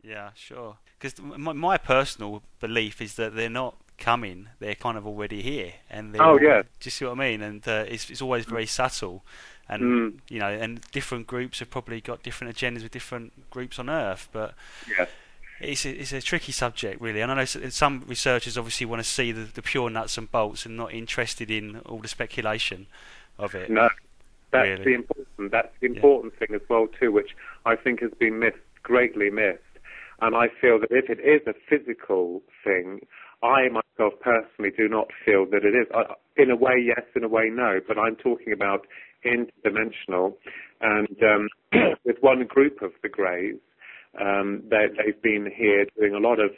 Yeah, sure. Because my personal belief is that they're not coming; they're kind of already here, and they're Oh all. yeah. Do you see what I mean? And it's always very subtle, and Mm, and different groups have probably got different agendas with different groups on Earth, but yes. it's a tricky subject, really. And I know some researchers obviously want to see the pure nuts and bolts and not interested in all the speculation of it, No, really. that's the Yeah. important thing as well too, which I think has been missed, greatly missed. And I feel that if it is a physical thing, I myself personally do not feel that it is. In a way, yes. In a way, no. But I'm talking about interdimensional. And with one group of the Greys, they've been here doing a lot of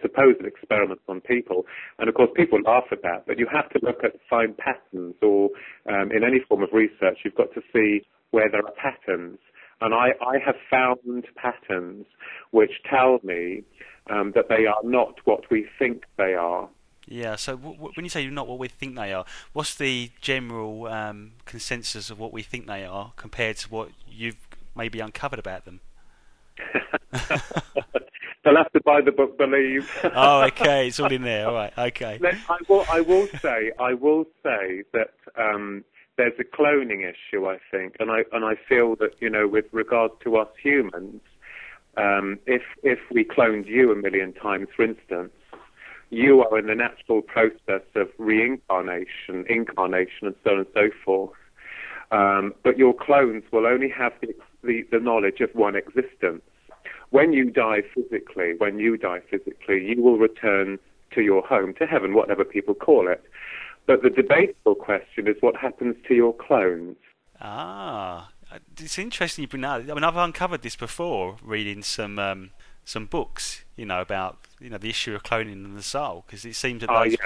supposed experiments on people. And of course, people laugh at that. But you have to look at find patterns, or in any form of research, you've got to see where there are patterns. And I have found patterns which tell me that they are not what we think they are. Yeah, so when you say not what we think they are, what's the general consensus of what we think they are compared to what you've maybe uncovered about them? They'll have to buy the book, believe. Oh, okay, it's all in there. All right, okay. I will say that there's a cloning issue, I think, and I feel that, with regard to us humans, if we cloned you a million times, for instance, you are in the natural process of reincarnation, incarnation, and so on and so forth. But your clones will only have the knowledge of one existence. When you die physically, you will return to your home, to heaven, whatever people call it. But the debatable question is what happens to your clones. Ah, it's interesting you bring that. I mean, I've uncovered this before reading some books, about the issue of cloning and the soul, because it seems that Ah, yes.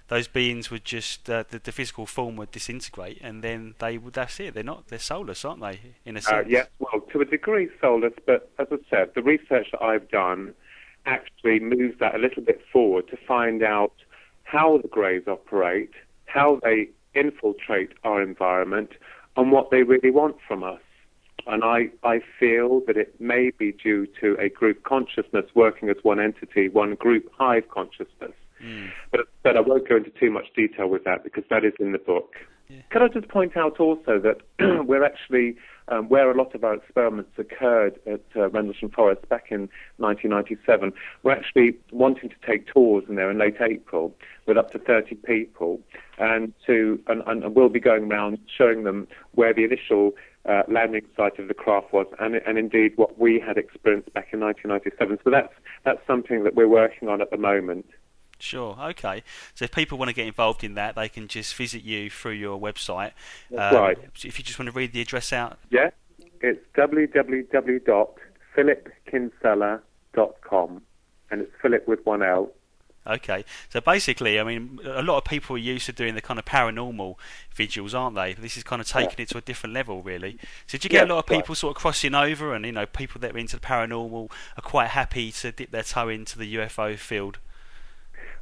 those beings would just the physical form would disintegrate, and then that's it. They're soulless, aren't they? In a sense. Yes, well, to a degree soulless, but as I said, the research that I've done actually moves that a little bit forward to find out how the Greys operate, how they infiltrate our environment, and what they really want from us. And I feel that it may be due to a group consciousness working as one entity, one group hive consciousness. Mm. But I won't go into too much detail with that because that is in the book. Yeah. Could I just point out also that we're actually, where a lot of our experiments occurred at Rendlesham Forest back in 1997, we're actually wanting to take tours in there in late April with up to 30 people, and we'll be going around showing them where the initial landing site of the craft was, and indeed what we had experienced back in 1997. So that's something that we're working on at the moment. Sure. Okay. So if people want to get involved in that, they can just visit you through your website. That's right. If you just want to read the address out. Yeah, it's www.philipkinsella.com, and it's Philip with one L. Okay. So basically, I mean, a lot of people are used to doing the kind of paranormal vigils, aren't they? This is kind of taking it to a different level, really. So do you get a lot of people sort of crossing over, and people that are into the paranormal are quite happy to dip their toe into the UFO field?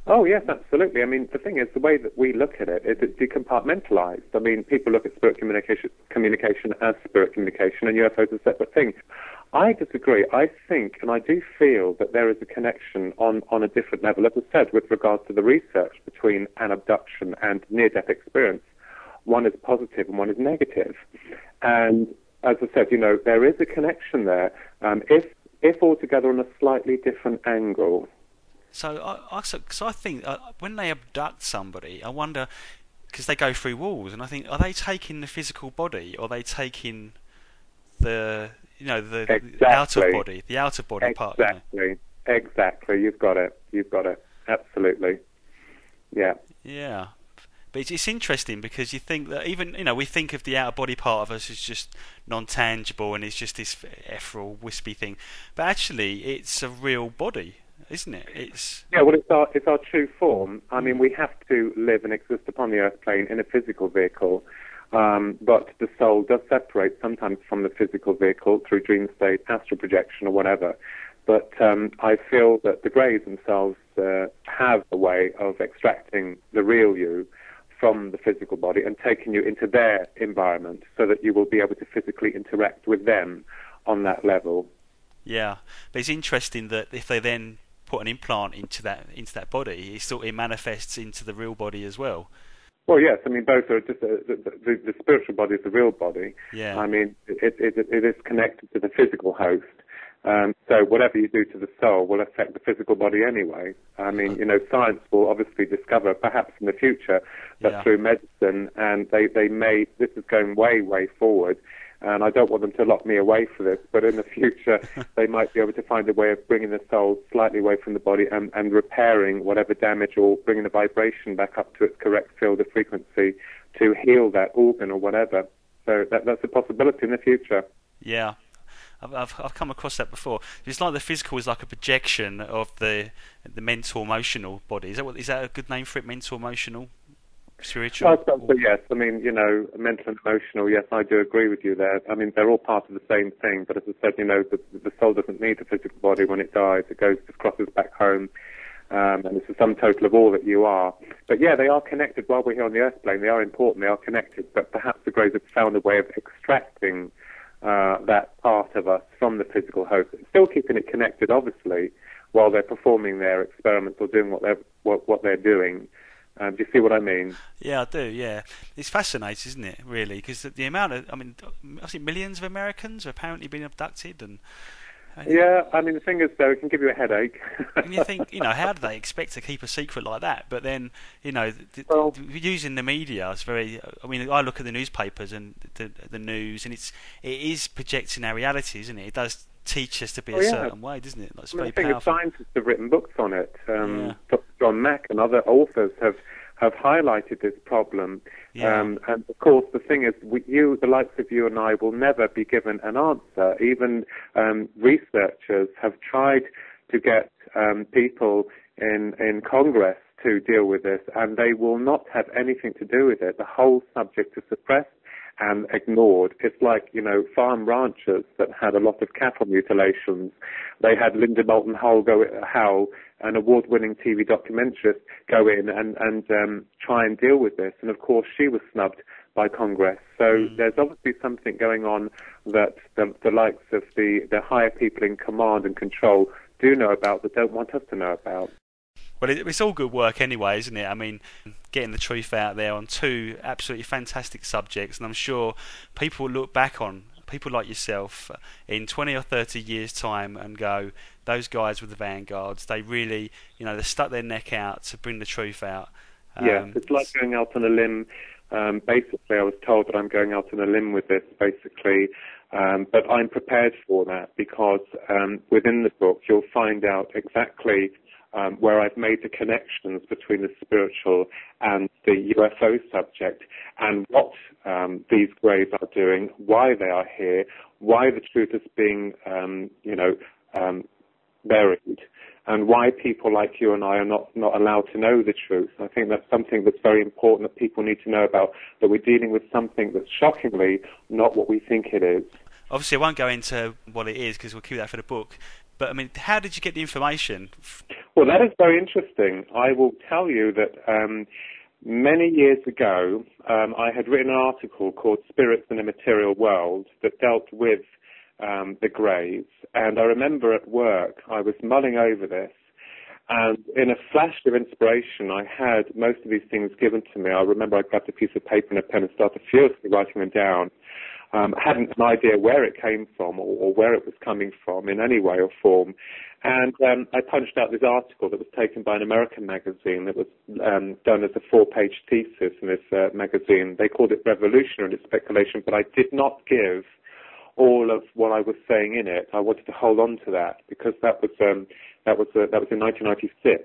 Oh, yes, absolutely. I mean, the thing is, the way that we look at it is it's decompartmentalized. I mean, people look at spirit communication as spirit communication, and UFOs are separate things. I disagree. I think, and I do feel, that there is a connection on a different level, as I said, with regards to the research between an abduction and near-death experience. One is positive and one is negative. And as I said, there is a connection there, if altogether on a slightly different angle. So I think when they abduct somebody, I wonder, because they go through walls, and I think, are they taking the physical body, or are they taking the Exactly. the outer body part? Exactly. You've got it. Absolutely. Yeah. Yeah. But it's interesting because you think that even, we think of the outer body part of us as just non-tangible, and it's just this ethereal, wispy thing. But actually, it's a real body, isn't it? Well, it's our true form. I mean, we have to live and exist upon the earth plane in a physical vehicle, but the soul does separate sometimes from the physical vehicle through dream state, astral projection, or whatever. But I feel that the Greys themselves have a way of extracting the real you from the physical body and taking you into their environment so that you will be able to physically interact with them on that level. Yeah, but it's interesting that if they then put an implant into that body, it manifests into the real body as well. Well, yes, I mean, both are just the spiritual body is the real body. Yeah. I mean, it is connected to the physical host. So whatever you do to the soul will affect the physical body anyway. I mean, science will obviously discover, perhaps in the future, that through medicine, and this is going way, way forward, and I don't want them to lock me away for this, but in the future they might be able to find a way of bringing the soul slightly away from the body and repairing whatever damage, or bringing the vibration back up to its correct field of frequency to heal that organ or whatever. So that's a possibility in the future. Yeah. I've come across that before. It's like the physical is like a projection of the mental, emotional body. Is that a good name for it? Mental, emotional, spiritual? I suppose so, yes. I mean, mental and emotional, yes, I do agree with you there. I mean, they're all part of the same thing, but as I said, the soul doesn't need the physical body when it dies. It just crosses back home, and it's the sum total of all that you are. But yeah, they are connected while we're here on the earth plane. They are important, they are connected, but perhaps the Greys have found a way of extracting that part of us from the physical host, still keeping it connected, obviously, while they're performing their experiments or doing what they're doing. Do you see what I mean? Yeah, I do. Yeah, it's fascinating, isn't it? Really, because the amount of, I think millions of Americans have apparently been abducted, and yeah, I mean, the thing is, though, it can give you a headache. And you think, how do they expect to keep a secret like that? But then, using the media, it's very. I mean, I look at the newspapers and the news, and it is projecting our reality, isn't it? It does teach us to be a certain way, doesn't it? Like, it's very powerful. Scientists have written books on it. Dr. John Mack and other authors have highlighted this problem. And of course, the thing is, the likes of you and I, will never be given an answer. Even researchers have tried to get people in Congress to deal with this, and they will not have anything to do with it. The whole subject is suppressed and ignored. It's like, farm ranchers that had a lot of cattle mutilations. They had Linda Moulton Howe, an award-winning TV documentarist, go in and try and deal with this. And of course, she was snubbed by Congress. So there's obviously something going on that the likes of the higher people in command and control do know about, but don't want us to know about. Well, it's all good work anyway, isn't it? I mean, getting the truth out there on two absolutely fantastic subjects, and I'm sure people will look back on people like yourself in 20 or 30 years' time and go, those guys were the vanguards. They really, they stuck their neck out to bring the truth out. Yeah, it's like going out on a limb. Basically, I was told that I'm going out on a limb with this, basically. But I'm prepared for that because within the book, you'll find out exactly where I've made the connections between the spiritual and the UFO subject, and what these Greys are doing, why they are here, why the truth is being, buried, and why people like you and I are not allowed to know the truth. I think that's something that's very important that people need to know about, that we're dealing with something that's shockingly not what we think it is. Obviously, I won't go into what it is because we'll keep that for the book. But, I mean, how did you get the information? Well, that is very interesting. I will tell you that many years ago, I had written an article called Spirits in a Material World that dealt with the Greys. And I remember at work, I was mulling over this. And in a flash of inspiration, I had most of these things given to me. I remember I grabbed a piece of paper and a pen and started furiously writing them down. I hadn't an idea where it came from or where it was coming from in any way or form. And I punched out this article that was taken by an American magazine that was done as a 4-page thesis in this magazine. They called it revolutionary in its speculation, but I did not give all of what I was saying in it. I wanted to hold on to that because that was in 1996.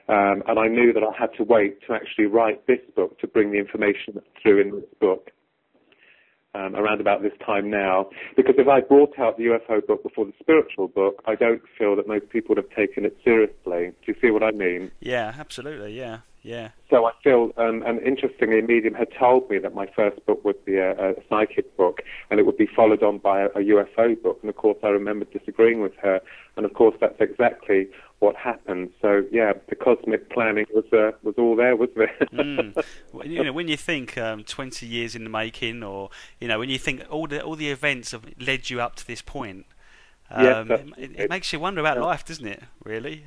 And I knew that I had to wait to actually write this book, to bring the information through in this book. Around about this time now, because if I brought out the UFO book before the spiritual book, I don't feel that most people would have taken it seriously. Do you see what I mean? Yeah, absolutely, yeah. So I feel, and interestingly, Medium had told me that my first book would be a psychic book, and it would be followed on by a UFO book, and of course I remember disagreeing with her, and of course that's exactly what happened. So yeah, the cosmic planning was all there, wasn't it? When you think 20 years in the making, or when you think all the events have led you up to this point, Yes, It makes you wonder about life, doesn't it? Really.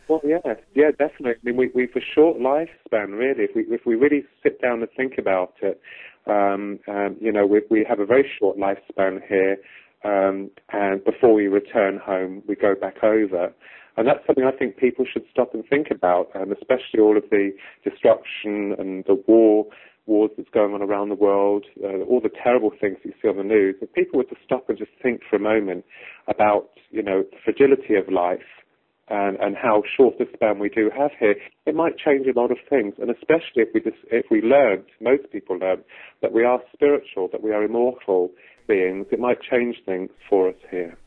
Well, yeah, definitely. I mean, we've a short lifespan, really. If we really sit down and think about it, you know, we have a very short lifespan here, and before we return home, we go back over. And that's something I think people should stop and think about, especially all of the destruction and the wars that's going on around the world, all the terrible things you see on the news. If people were to stop and just think for a moment about, you know, the fragility of life, and how short a span we do have here, it might change a lot of things. And especially if we learned, most people learn, that we are spiritual, that we are immortal beings, it might change things for us here.